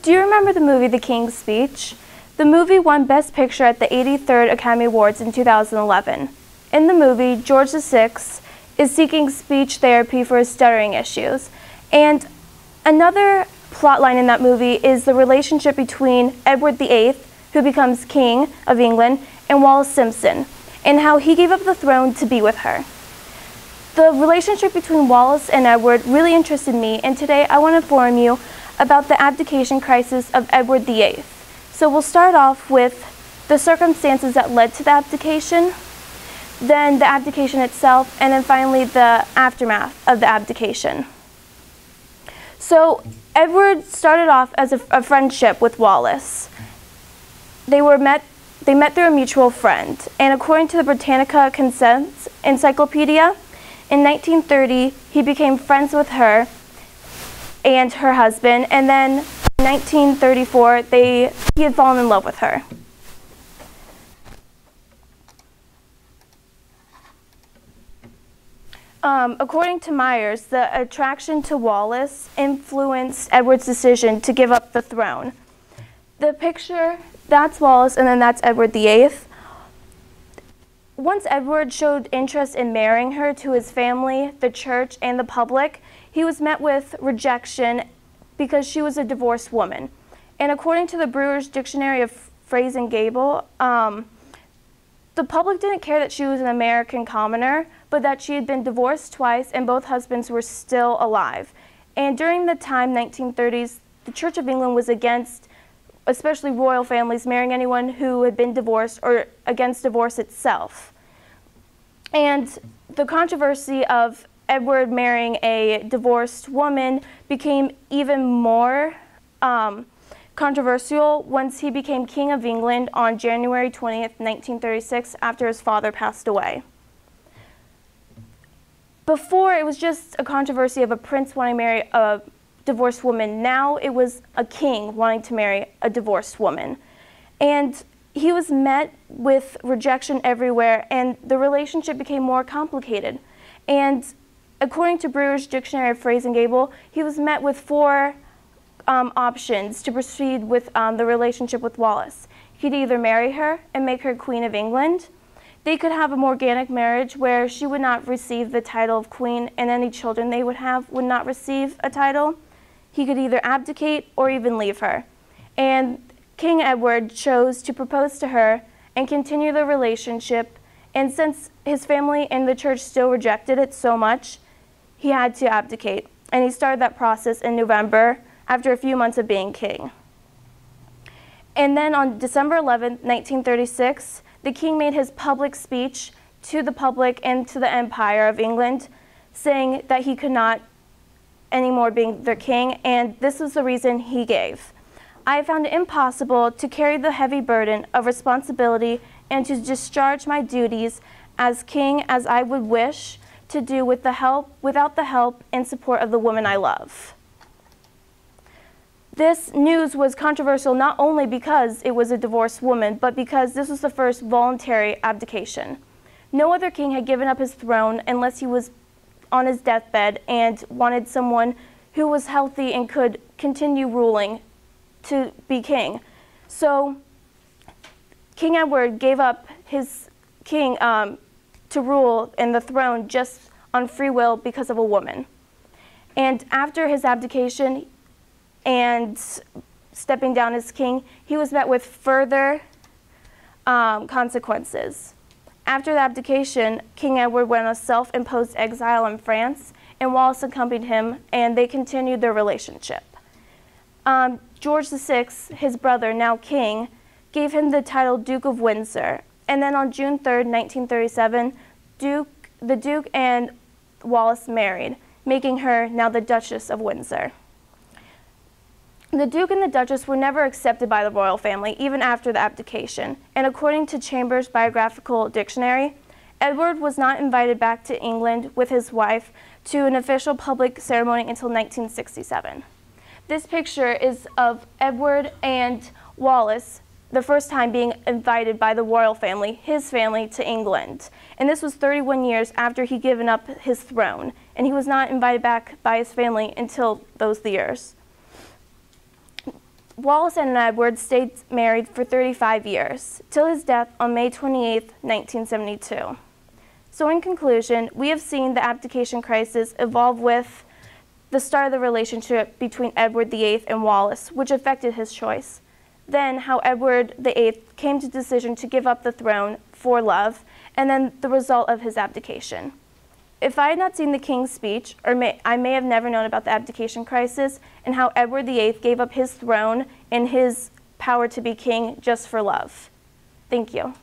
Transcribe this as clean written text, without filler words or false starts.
Do you remember the movie The King's Speech? The movie won Best Picture at the 83rd Academy Awards in 2011. In the movie, George VI is seeking speech therapy for his stuttering issues. And another plotline in that movie is the relationship between Edward VIII, who becomes King of England, and Wallis Simpson, and how he gave up the throne to be with her. The relationship between Wallis and Edward really interested me, and today I want to inform you about the abdication crisis of Edward VIII. So we'll start off with the circumstances that led to the abdication, then the abdication itself, and then finally the aftermath of the abdication. So Edward started off as a friendship with Wallis. They met through a mutual friend, and according to the Britannica Consents Encyclopedia, in 1930 he became friends with her and her husband, and then in 1934 he had fallen in love with her. According to Myers, the attraction to Wallis influenced Edward's decision to give up the throne. The picture, that's Wallis, and then that's Edward VIII. Once Edward showed interest in marrying her to his family, the church, and the public, he was met with rejection because she was a divorced woman. And according to the Brewer's Dictionary of Phrase and Gable, the public didn't care that she was an American commoner, but that she had been divorced twice and both husbands were still alive. And during the time, 1930s, the Church of England was against, especially royal families, marrying anyone who had been divorced, or against divorce itself. And the controversy of Edward marrying a divorced woman became even more controversial once he became King of England on January 20th, 1936, after his father passed away. Before, it was just a controversy of a prince wanting to marry a divorced woman. Now it was a king wanting to marry a divorced woman. And he was met with rejection everywhere, and the relationship became more complicated. And according to Brewer's Dictionary of Phrase and Gable, he was met with four options to proceed with the relationship with Wallis. He could either marry her and make her Queen of England. They could have a morganic marriage where she would not receive the title of queen, and any children they would have would not receive a title. He could either abdicate or even leave her. And King Edward chose to propose to her and continue the relationship, and since his family and the church still rejected it so much, he had to abdicate. And he started that process in November after a few months of being king. And then on December 11th, 1936, the king made his public speech to the public and to the Empire of England, saying that he could not anymore be their king, and this was the reason he gave. I found it impossible to carry the heavy burden of responsibility and to discharge my duties as king as I would wish to do without the help and support of the woman I love. This news was controversial not only because it was a divorced woman, but because this was the first voluntary abdication. No other king had given up his throne unless he was on his deathbed and wanted someone who was healthy and could continue ruling to be king. So King Edward gave up his king to rule in the throne just on free will because of a woman. And after his abdication and stepping down as king, he was met with further consequences. After the abdication, King Edward went on a self-imposed exile in France, and Wallis accompanied him, and they continued their relationship. George VI, his brother, now king, gave him the title Duke of Windsor. And then on June 3rd, 1937, the Duke and Wallis married, making her now the Duchess of Windsor. The Duke and the Duchess were never accepted by the royal family, even after the abdication. And according to Chambers' Biographical Dictionary, Edward was not invited back to England with his wife to an official public ceremony until 1967. This picture is of Edward and Wallis, the first time being invited by the royal family, his family, to England. And this was 31 years after he'd given up his throne, and he was not invited back by his family until those years. Wallace and Edward stayed married for 35 years, till his death on May 28, 1972. So in conclusion, we have seen the abdication crisis evolve with the start of the relationship between Edward VIII and Wallace, which affected his choice. Then how Edward VIII came to the decision to give up the throne for love, and then the result of his abdication. If I had not seen the King's speech, I may have never known about the abdication crisis and how Edward VIII gave up his throne and his power to be king just for love. Thank you.